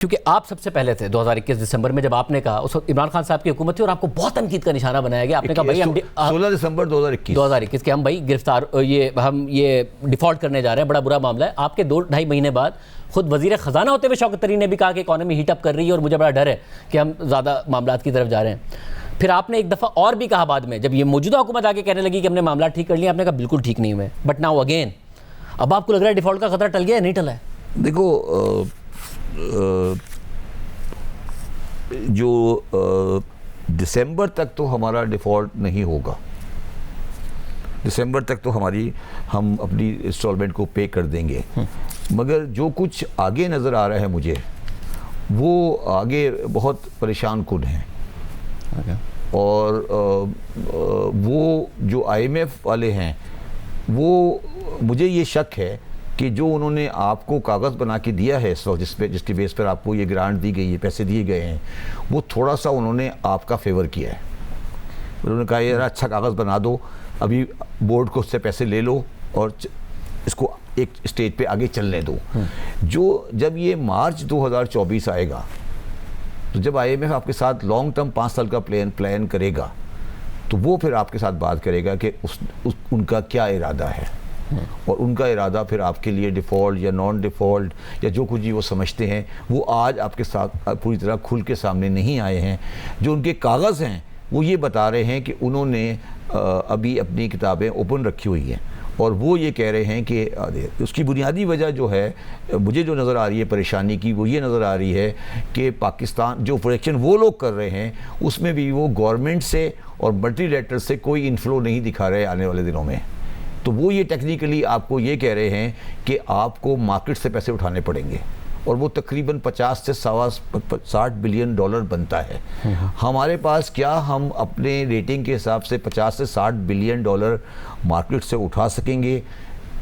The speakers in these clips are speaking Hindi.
क्योंकि आप सबसे पहले थे 2021 दिसंबर में जब आपने कहा, उस वक्त इमरान खान साहब की हुकूमत थी और आपको बहुत तनकीद का निशाना बनाया गया। आपने कहा भाई हम 16 दिसंबर 2021 के हम भाई गिरफ्तार हम ये डिफ़ॉल्ट करने जा रहे हैं, बड़ा बुरा मामला है। आपके 2-2.5 महीने बाद खुद वजीर ख़जाना होते हुए शौकत तरीन ने भी कहा कि इकॉनमी हीटअप कर रही है और मुझे बड़ा डर है कि हम ज़्यादा मामलात की तरफ जा रहे हैं। फिर आपने एक दफ़ा और भी कहा बाद में, जब ये मौजूदा हुकूमत आके कहने लगी कि हमने मामला ठीक कर लिया, आपने कहा बिल्कुल ठीक नहीं हुए। बट नाउ अगेन, अब आपको लग रहा है डिफ़ॉल्ट का खतरा टल गया है, नहीं टला है? देखो, जो दिसंबर तक तो हमारा डिफ़ॉल्ट नहीं होगा। दिसंबर तक तो हम अपनी इंस्टॉलमेंट को पे कर देंगे। मगर जो कुछ आगे नज़र आ रहा है मुझे, वो आगे बहुत परेशान कुन है। और वो जो IMF वाले हैं, वो मुझे ये शक है कि जो उन्होंने आपको कागज़ बना के दिया है इस वक्त, जिसके बेस पर आपको ये ग्रांट दी गई है, पैसे दिए गए हैं, वो थोड़ा सा उन्होंने आपका फेवर किया है। उन्होंने कहा यार अच्छा कागज़ बना दो, अभी बोर्ड को उससे पैसे ले लो और इसको एक स्टेज पे आगे चलने दो। जब ये मार्च 2024 आएगा, तो जब IMF आपके साथ लॉन्ग टर्म 5 साल का प्लान करेगा, तो वो फिर आपके साथ बात करेगा कि उनका क्या इरादा है। और उनका इरादा फिर आपके लिए डिफ़ॉल्ट या नॉन डिफ़ॉल्ट या जो कुछ भी वो समझते हैं, वो आज आपके साथ पूरी तरह खुल के सामने नहीं आए हैं। जो उनके कागज़ हैं वो ये बता रहे हैं कि उन्होंने अभी अपनी किताबें ओपन रखी हुई हैं, और वो ये कह रहे हैं कि उसकी बुनियादी वजह जो है, मुझे जो नज़र आ रही है परेशानी की, वो ये नज़र आ रही है कि पाकिस्तान जो प्रोजेक्शन वो लोग कर रहे हैं, उसमें भी वो गवर्नमेंट से और मल्टीलेटरल से कोई इन्फ्लो नहीं दिखा रहे आने वाले दिनों में। तो वो ये टेक्निकली आपको ये कह रहे हैं कि आपको मार्केट से पैसे उठाने पड़ेंगे, और वो तकरीबन 50 से 60 बिलियन डॉलर बनता है। हमारे पास क्या हम अपने रेटिंग के हिसाब से 50 से 60 बिलियन डॉलर मार्केट से उठा सकेंगे,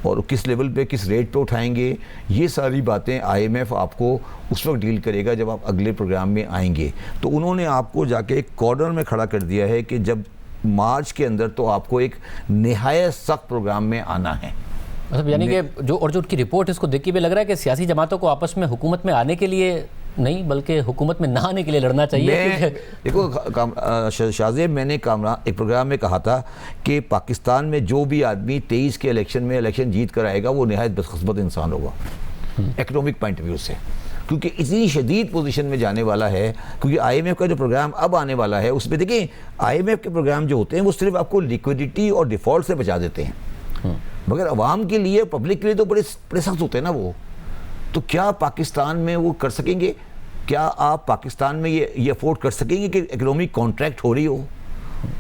और किस लेवल पे, किस रेट पे उठाएंगे, ये सारी बातें IMF आपको उस वक्त डील करेगा जब आप अगले प्रोग्राम में आएंगे। तो उन्होंने आपको जाके एक कॉर्नर में खड़ा कर दिया है कि जब मार्च के अंदर तो आपको एक निहायत सख्त प्रोग्राम में आना है। मतलब यानी कि जो उनकी रिपोर्ट, इसको देख के भी लग रहा है कि सियासी जमातों को आपस में हुकूमत में आने के लिए नहीं, बल्कि हुकूमत में ना आने के लिए लड़ना चाहिए। देखो शाहजेब, मैंने एक प्रोग्राम में कहा था कि पाकिस्तान में जो भी आदमी 23 के इलेक्शन जीत कर आएगा, वो निहायत बदकिस्मत इंसान होगा इकोनॉमिक पॉइंट ऑफ व्यू से, क्योंकि इतनी शदीद पोजीशन में जाने वाला है। क्योंकि IMF का जो प्रोग्राम अब आने वाला है, उसमें देखिए IMF के प्रोग्राम जो होते हैं वो सिर्फ आपको लिक्विडिटी और डिफ़ॉल्ट से बचा देते हैं, मगर अवाम के लिए, पब्लिक के लिए तो बड़े सख्त होते हैं ना वो। तो क्या पाकिस्तान में वो कर सकेंगे? क्या आप पाकिस्तान में ये अफोर्ड कर सकेंगे कि इकोनॉमिक कॉन्ट्रैक्ट हो रही हो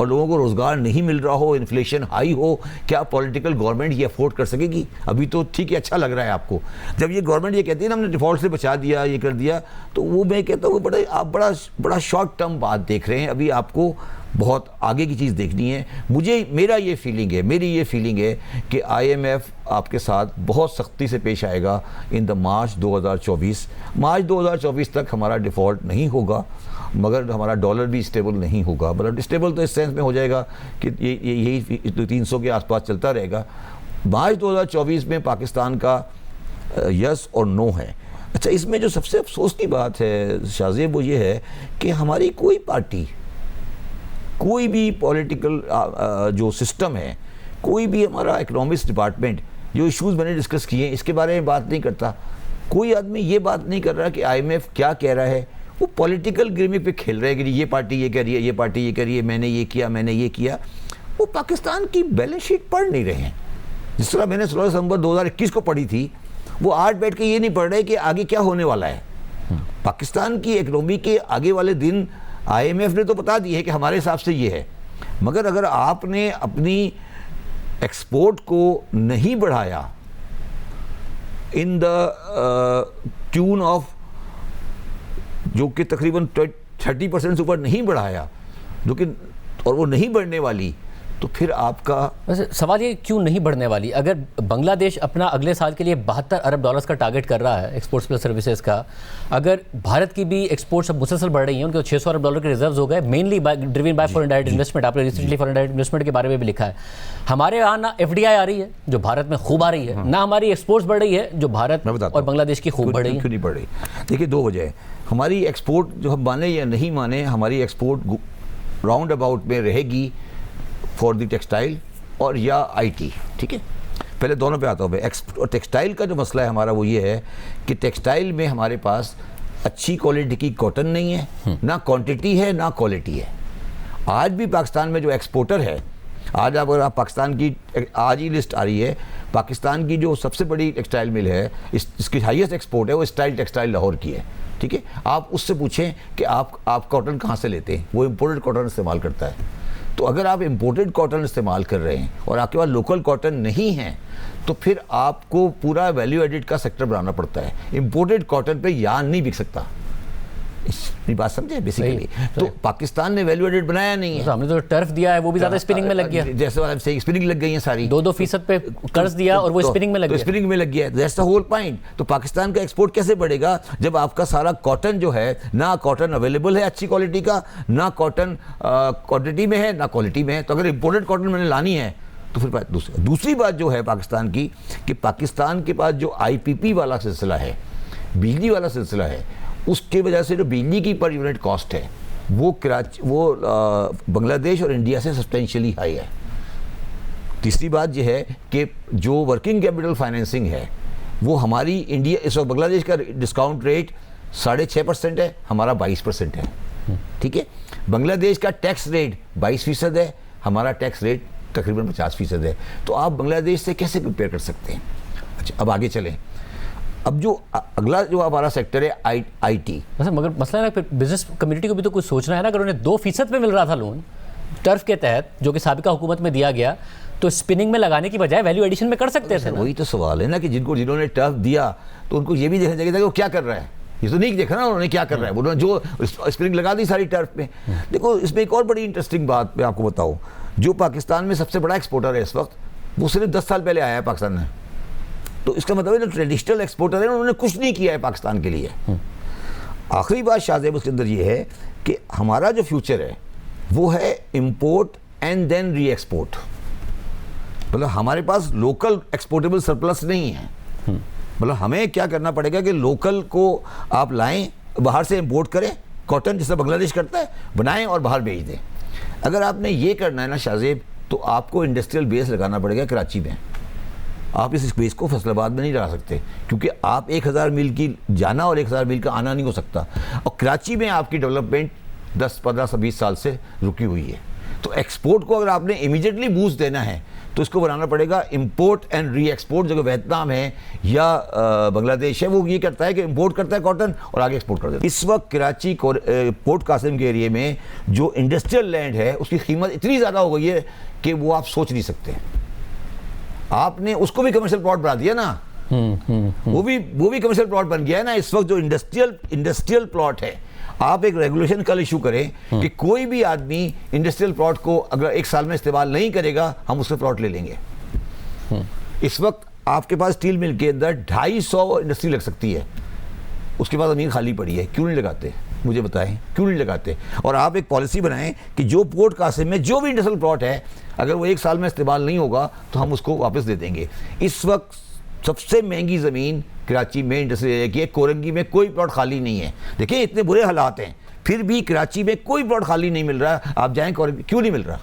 और लोगों को रोज़गार नहीं मिल रहा हो, इन्फ्लेशन हाई हो? क्या पॉलिटिकल गवर्नमेंट ये अफोर्ड कर सकेगी? अभी तो ठीक है, अच्छा लग रहा है आपको। जब ये गवर्नमेंट ये कहती है ना हमने डिफ़ॉल्ट से बचा दिया, ये कर दिया, तो वो मैं कहता हूँ आप बड़ा शॉर्ट टर्म बात देख रहे हैं। अभी आपको बहुत आगे की चीज़ देखनी है। मेरी ये फीलिंग है कि IMF आपके साथ बहुत सख्ती से पेश आएगा इन द मार्च 2024 तक हमारा डिफ़ॉल्ट नहीं होगा, मगर हमारा डॉलर भी स्टेबल नहीं होगा। मतलब स्टेबल तो इस सेंस में हो जाएगा कि यही 300 के आसपास चलता रहेगा। मार्च 2024 में पाकिस्तान का यस और नो है। अच्छा, इसमें जो सबसे अफसोस की बात है शाहजेब, वो ये है कि हमारी कोई पार्टी, कोई भी पॉलिटिकल जो सिस्टम है, कोई भी हमारा इकोनॉमिक्स डिपार्टमेंट जो इश्यूज़ मैंने डिस्कस किए हैं, इसके बारे में बात नहीं करता। कोई आदमी ये बात नहीं कर रहा कि IMF क्या कह रहा है। वो पॉलिटिकल गिमिक पे खेल रहे हैं कि ये पार्टी ये कह रही है, ये पार्टी ये कह रही है, मैंने ये किया। वो पाकिस्तान की बैलेंस शीट पढ़ नहीं रहे हैं। जिस तरह मैंने 16 दिसंबर 2021 को पढ़ी थी, वो आज बैठ के ये नहीं पढ़ रहे कि आगे क्या होने वाला है। पाकिस्तान की इकनॉमी के आगे वाले दिन IMF ने तो बता दी है कि हमारे हिसाब से ये है, मगर अगर आपने अपनी एक्सपोर्ट को नहीं बढ़ाया इन द ट्यून ऑफ, जो कि तकरीबन 30% से ऊपर नहीं बढ़ाया, जो कि और वो नहीं बढ़ने वाली, तो फिर आपका वैसे सवाल ये क्यों नहीं बढ़ने वाली? अगर बांग्लादेश अपना अगले साल के लिए $72 अरब का टारगेट कर रहा है एक्सपोर्ट्स प्लस सर्विसेज का, अगर भारत की भी एक्सपोर्ट्स अब मुसलसल बढ़ रही हैं, उनके $600 अरब के रिजर्व्स हो गए, mainly driven by foreign direct investment. आपने रिसेंटली फॉरेन डायरेक्ट इन्वेस्टमेंट के बारे में भी लिखा है। हमारे यहाँ ना FDI आ रही है जो भारत में खूब आ रही है, ना हमारी एक्सपोर्ट्स बढ़ रही है जो भारत और बांग्लादेश की खूब बढ़ रही है। क्यों नहीं बढ़ रही? देखिए, दो वजह है। हमारी एक्सपोर्ट, जो हम माने या नहीं माने, हमारी एक्सपोर्ट राउंड अबाउट में रहेगी फॉर द टेक्सटाइल और या IT, ठीक है। पहले दोनों पे आता हूँ मैं। और टेक्सटाइल का जो मसला है हमारा वो ये है कि टेक्सटाइल में हमारे पास अच्छी क्वालिटी की कॉटन नहीं है, ना क्वांटिटी है ना क्वालिटी है। आज भी पाकिस्तान में जो एक्सपोर्टर है, आज अगर आप पाकिस्तान की आज ही लिस्ट आ रही है, पाकिस्तान की जो सबसे बड़ी टेक्सटाइल मिल है, इसकी हाईएस्ट एक्सपोर्ट है, वो स्टाइल टेक्सटाइल लाहौर की है, ठीक है। आप उससे पूछें कि आप कॉटन कहाँ से लेते हैं, वो इम्पोर्टेड कॉटन इस्तेमाल करता है। तो अगर आप इम्पोर्टेड कॉटन इस्तेमाल कर रहे हैं और आपके पास लोकल कॉटन नहीं है, तो फिर आपको पूरा वैल्यू एडिड का सेक्टर बनाना पड़ता है। इम्पोर्टेड कॉटन पे यार्न नहीं बिक सकता। इस बात समझे बेसिकली। तो पाकिस्तान ने वैल्यू एडिड बनाया नहीं है। तो हमने जो टर्फ दिया है वो भी ज़्यादा स्पिनिंग में लग गया, जैसे स्पिनिंग लग गई है सारी, 2-2% पे कर्ज दिया और वो स्पिनिंग में लग गया। स्पिनिंग में लग गया, दैट्स द होल पॉइंट। तो पाकिस्तान का एक्सपोर्ट कैसे बढ़ेगा जब आपका सारा कॉटन जो है, ना कॉटन अवेलेबल है अच्छी क्वालिटी का, ना कॉटन क्वांटिटी में है, ना क्वालिटी में है। तो अगर इम्पोर्टेड कॉटन मैंने लानी है तो फिर दूसरी बात जो है पाकिस्तान की, कि पाकिस्तान के पास जो IPP वाला सिलसिला है, बिजली वाला सिलसिला है, उसके वजह से जो बिजली की पर यूनिट कॉस्ट है वो बांग्लादेश और इंडिया से सब्सटेंशियली हाई है। तीसरी बात यह है कि जो वर्किंग कैपिटल फाइनेंसिंग है वो हमारी इंडिया, इस वक्त बांग्लादेश का डिस्काउंट रेट 6.5% है, हमारा 22% है, ठीक है। बांग्लादेश का टैक्स रेट 22% है, हमारा टैक्स रेट तकरीबन 50% है। तो आप बांग्लादेश से कैसे कंपेयर कर सकते हैं? अच्छा, अब आगे चलें। अब जो अगला जो हमारा सेक्टर है IT। वैसे मगर मसला है ना, फिर बिजनेस कम्युनिटी को भी तो कुछ सोचना है ना। अगर उन्हें 2% पे मिल रहा था लोन टर्फ के तहत, जो कि साबिका हुकूमत में दिया गया, तो स्पिनिंग में लगाने की बजाय वैल्यू एडिशन में कर सकते थे ना। वही तो सवाल है ना कि जिन्होंने टर्फ दिया तो उनको ये भी देखना चाहिए था कि वो क्या कर रहा है। ये तो नहीं देखा ना उन्होंने क्या कर रहा है, उन्होंने जो स्पिनिंग लगा दी सारी टर्फ में। देखो, इसमें एक और बड़ी इंटरेस्टिंग बात मैं आपको बताऊँ। जो पाकिस्तान में सबसे बड़ा एक्सपोर्टर है इस वक्त, वो सिर्फ 10 साल पहले आया है पाकिस्तान में। तो इसका मतलब है जो ट्रेडिशनल एक्सपोर्टर है उन्होंने कुछ नहीं किया है पाकिस्तान के लिए। आखिरी बात शाहजेब उसके अंदर ये है कि हमारा जो फ्यूचर है वो है import and then re export. मतलब हमारे पास लोकल एक्सपोर्टेबल सरप्लस नहीं है। मतलब हमें क्या करना पड़ेगा कि लोकल को आप लाएं, बाहर से इंपोर्ट करें, कॉटन जैसा बांग्लादेश करता है, बनाएं और बाहर भेज दें। अगर आपने ये करना है ना शाहजेब, तो आपको इंडस्ट्रियल बेस लगाना पड़ेगा कराची में। आप इस बेस को फैसलाबाद में नहीं लगा सकते, क्योंकि आप 1000 मील की जाना और 1000 मील का आना नहीं हो सकता। और कराची में आपकी डेवलपमेंट 10, 15, 20 साल से रुकी हुई है। तो एक्सपोर्ट को अगर आपने इमीडिएटली बूस्ट देना है तो इसको बनाना पड़ेगा इंपोर्ट एंड री एक्सपोर्ट। जगह वियतनाम है या बांग्लादेश है, वो ये करता है कि इंपोर्ट करता है कॉटन और आगे एक्सपोर्ट कर देता है। इस वक्त कराची पोर्ट कासिम के एरिए में जो इंडस्ट्रियल लैंड है उसकी कीमत इतनी ज़्यादा हो गई है कि वो आप सोच नहीं सकते। आपने उसको भी कमर्शियल प्लॉट बना दिया ना। वो भी कमर्शियल प्लॉट बन गया है ना। इस वक्त जो इंडस्ट्रियल प्लॉट है, आप एक रेगुलेशन कल इशू करें कि कोई भी आदमी इंडस्ट्रियल प्लॉट को अगर 1 साल में इस्तेमाल नहीं करेगा, हम उससे प्लॉट ले लेंगे। इस वक्त आपके पास स्टील मिल के अंदर 250 इंडस्ट्री लग सकती है, उसके बाद ज़मीन खाली पड़ी है। क्यों नहीं लगाते? मुझे बताएं, क्यों नहीं लगाते? और आप एक पॉलिसी बनाएं कि जो पोर्ट कासिम में जो भी इंडस्ट्रियल प्लॉट है, अगर वो 1 साल में इस्तेमाल नहीं होगा तो हम उसको वापस दे देंगे। इस वक्त सबसे महंगी ज़मीन कराची में इंडस्ट्रियल एरिया की है। कोरंगी में कोई प्लॉट खाली नहीं है। देखिए, इतने बुरे हालात हैं, फिर भी कराची में कोई प्लॉट खाली नहीं मिल रहा। आप जाएं कोरंगी, क्यों नहीं मिल रहा?